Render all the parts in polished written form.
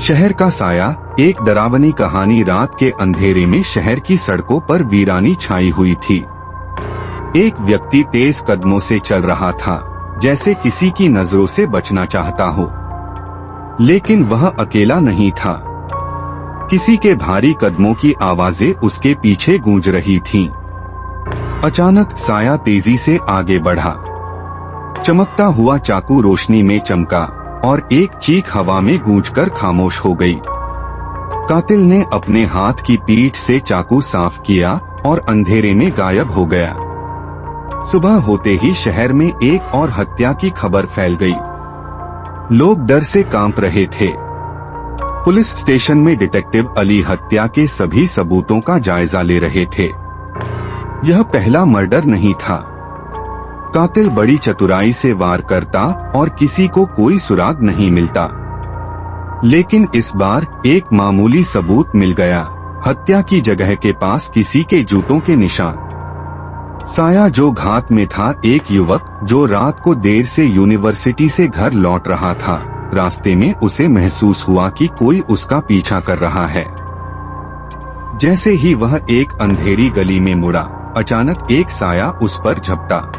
शहर का साया, एक डरावनी कहानी। रात के अंधेरे में शहर की सड़कों पर वीरानी छाई हुई थी। एक व्यक्ति तेज कदमों से चल रहा था, जैसे किसी की नजरों से बचना चाहता हो, लेकिन वह अकेला नहीं था। किसी के भारी कदमों की आवाजें उसके पीछे गूंज रही थीं। अचानक साया तेजी से आगे बढ़ा। चमकता हुआ चाकू रोशनी में चमका और एक चीख हवा में गूंजकर खामोश हो गई। कातिल ने अपने हाथ की पीठ से चाकू साफ किया और अंधेरे में गायब हो गया। सुबह होते ही शहर में एक और हत्या की खबर फैल गई। लोग डर से कांप रहे थे। पुलिस स्टेशन में डिटेक्टिव अली हत्या के सभी सबूतों का जायजा ले रहे थे। यह पहला मर्डर नहीं था। कातिल बड़ी चतुराई से वार करता और किसी को कोई सुराग नहीं मिलता। लेकिन इस बार एक मामूली सबूत मिल गया। हत्या की जगह के पास किसी के जूतों के निशान। साया जो घात में था, एक युवक जो रात को देर से यूनिवर्सिटी से घर लौट रहा था। रास्ते में उसे महसूस हुआ कि कोई उसका पीछा कर रहा है। जैसे ही वह एक अंधेरी गली में मुड़ा, अचानक एक साया उस पर झपटा।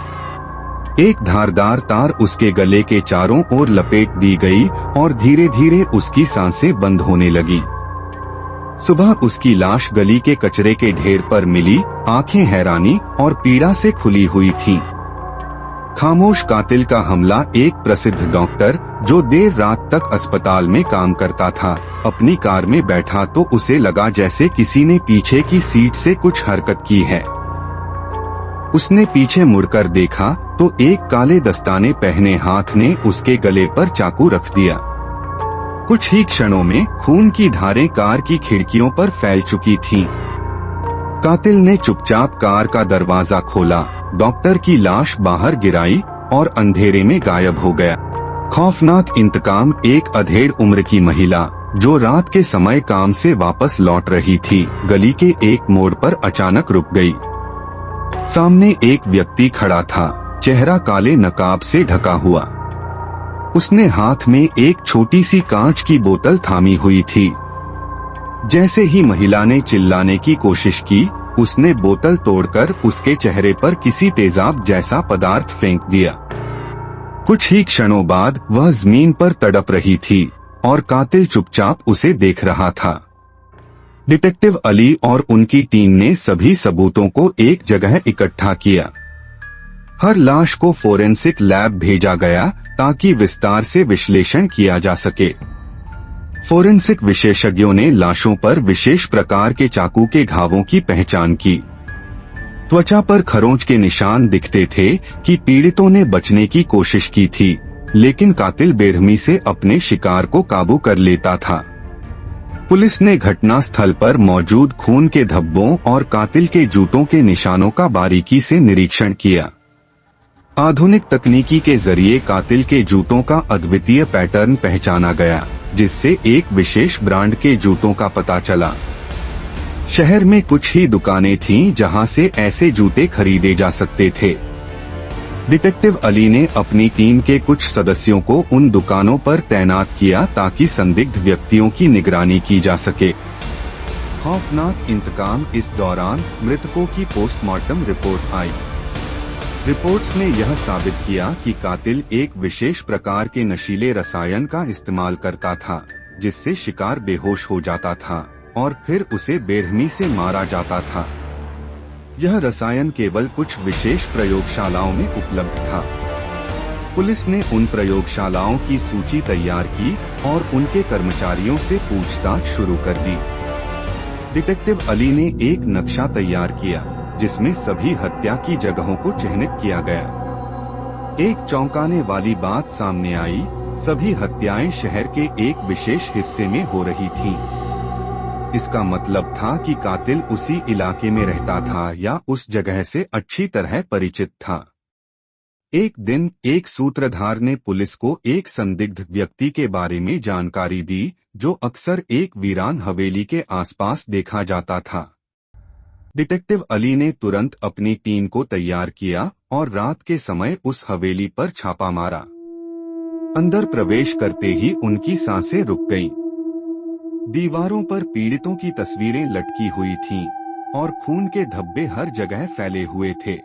एक धारदार तार उसके गले के चारों ओर लपेट दी गई और धीरे धीरे उसकी सांसें बंद होने लगी। सुबह उसकी लाश गली के कचरे के ढेर पर मिली। आंखें हैरानी और पीड़ा से खुली हुई थीं। खामोश कातिल का हमला एक प्रसिद्ध डॉक्टर, जो देर रात तक अस्पताल में काम करता था, अपनी कार में बैठा तो उसे लगा जैसे किसी ने पीछे की सीट से कुछ हरकत की है। उसने पीछे मुड़कर देखा तो एक काले दस्ताने पहने हाथ ने उसके गले पर चाकू रख दिया। कुछ ही क्षणों में खून की धारें कार की खिड़कियों पर फैल चुकी थीं। कातिल ने चुपचाप कार का दरवाजा खोला, डॉक्टर की लाश बाहर गिराई और अंधेरे में गायब हो गया। खौफनाक इंतकाम। एक अधेड़ उम्र की महिला जो रात के समय काम से वापस लौट रही थी, गली के एक मोड़ पर अचानक रुक गई। सामने एक व्यक्ति खड़ा था, चेहरा काले नकाब से ढका हुआ। उसने हाथ में एक छोटी सी कांच की बोतल थामी हुई थी। जैसे ही महिला ने चिल्लाने की कोशिश की, उसने बोतल तोड़कर उसके चेहरे पर किसी तेजाब जैसा पदार्थ फेंक दिया। कुछ ही क्षणों बाद वह जमीन पर तड़प रही थी और कातिल चुपचाप उसे देख रहा था। डिटेक्टिव अली और उनकी टीम ने सभी सबूतों को एक जगह इकट्ठा किया। हर लाश को फोरेंसिक लैब भेजा गया ताकि विस्तार से विश्लेषण किया जा सके। फोरेंसिक विशेषज्ञों ने लाशों पर विशेष प्रकार के चाकू के घावों की पहचान की। त्वचा पर खरोंच के निशान दिखते थे कि पीड़ितों ने बचने की कोशिश की थी, लेकिन कातिल बेरहमी से अपने शिकार को काबू कर लेता था। पुलिस ने घटना स्थल पर मौजूद खून के धब्बों और कातिल के जूतों के निशानों का बारीकी से निरीक्षण किया। आधुनिक तकनीकी के जरिए कातिल के जूतों का अद्वितीय पैटर्न पहचाना गया, जिससे एक विशेष ब्रांड के जूतों का पता चला। शहर में कुछ ही दुकानें थीं जहां से ऐसे जूते खरीदे जा सकते थे। डिटेक्टिव अली ने अपनी टीम के कुछ सदस्यों को उन दुकानों पर तैनात किया ताकि संदिग्ध व्यक्तियों की निगरानी की जा सके। खौफनाक इंतकाम। इस दौरान मृतकों की पोस्टमार्टम रिपोर्ट आई। रिपोर्ट्स ने यह साबित किया कि कातिल एक विशेष प्रकार के नशीले रसायन का इस्तेमाल करता था, जिससे शिकार बेहोश हो जाता था और फिर उसे बेरहमी से मारा जाता था। यह रसायन केवल कुछ विशेष प्रयोगशालाओं में उपलब्ध था। पुलिस ने उन प्रयोगशालाओं की सूची तैयार की और उनके कर्मचारियों से पूछताछ शुरू कर दी। डिटेक्टिव अली ने एक नक्शा तैयार किया, जिसमें सभी हत्या की जगहों को चिह्नित किया गया। एक चौंकाने वाली बात सामने आई, सभी हत्याएं शहर के एक विशेष हिस्से में हो रही थीं। इसका मतलब था कि कातिल उसी इलाके में रहता था या उस जगह से अच्छी तरह परिचित था। एक दिन एक सूत्रधार ने पुलिस को एक संदिग्ध व्यक्ति के बारे में जानकारी दी, जो अक्सर एक वीरान हवेली के आसपास देखा जाता था। डिटेक्टिव अली ने तुरंत अपनी टीम को तैयार किया और रात के समय उस हवेली पर छापा मारा। अंदर प्रवेश करते ही उनकी सांसें रुक गईं। दीवारों पर पीड़ितों की तस्वीरें लटकी हुई थीं और खून के धब्बे हर जगह फैले हुए थे।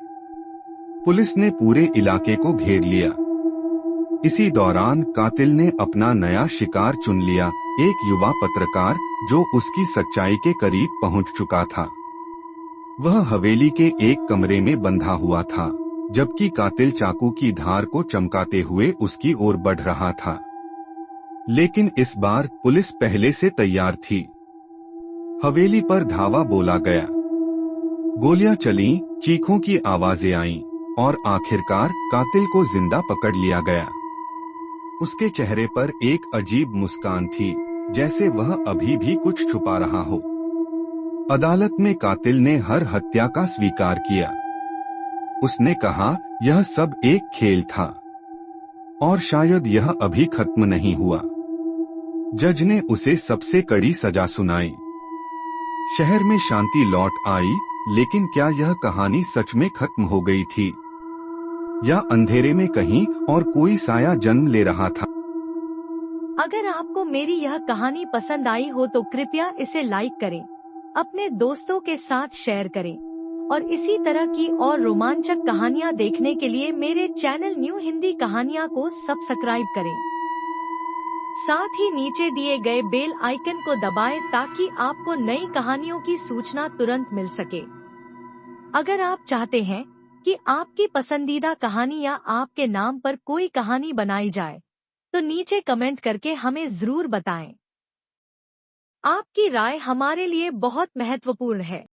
पुलिस ने पूरे इलाके को घेर लिया। इसी दौरान कातिल ने अपना नया शिकार चुन लिया, एक युवा पत्रकार जो उसकी सच्चाई के करीब पहुंच चुका था। वह हवेली के एक कमरे में बंधा हुआ था, जबकि कातिल चाकू की धार को चमकाते हुए उसकी ओर बढ़ रहा था। लेकिन इस बार पुलिस पहले से तैयार थी। हवेली पर धावा बोला गया, गोलियां चलीं, चीखों की आवाजें आईं और आखिरकार कातिल को जिंदा पकड़ लिया गया। उसके चेहरे पर एक अजीब मुस्कान थी, जैसे वह अभी भी कुछ छुपा रहा हो। अदालत में कातिल ने हर हत्या का स्वीकार किया। उसने कहा, यह सब एक खेल था और शायद यह अभी खत्म नहीं हुआ। जज ने उसे सबसे कड़ी सजा सुनाई। शहर में शांति लौट आई, लेकिन क्या यह कहानी सच में खत्म हो गई थी या अंधेरे में कहीं और कोई साया जन्म ले रहा था? अगर आपको मेरी यह कहानी पसंद आई हो तो कृपया इसे लाइक करें, अपने दोस्तों के साथ शेयर करें और इसी तरह की और रोमांचक कहानियाँ देखने के लिए मेरे चैनल न्यू हिंदी कहानियाँ को सब्सक्राइब करें। साथ ही नीचे दिए गए बेल आइकन को दबाएं ताकि आपको नई कहानियों की सूचना तुरंत मिल सके। अगर आप चाहते हैं कि आपकी पसंदीदा कहानी या आपके नाम पर कोई कहानी बनाई जाए, तो नीचे कमेंट करके हमें जरूर बताएं। आपकी राय हमारे लिए बहुत महत्वपूर्ण है।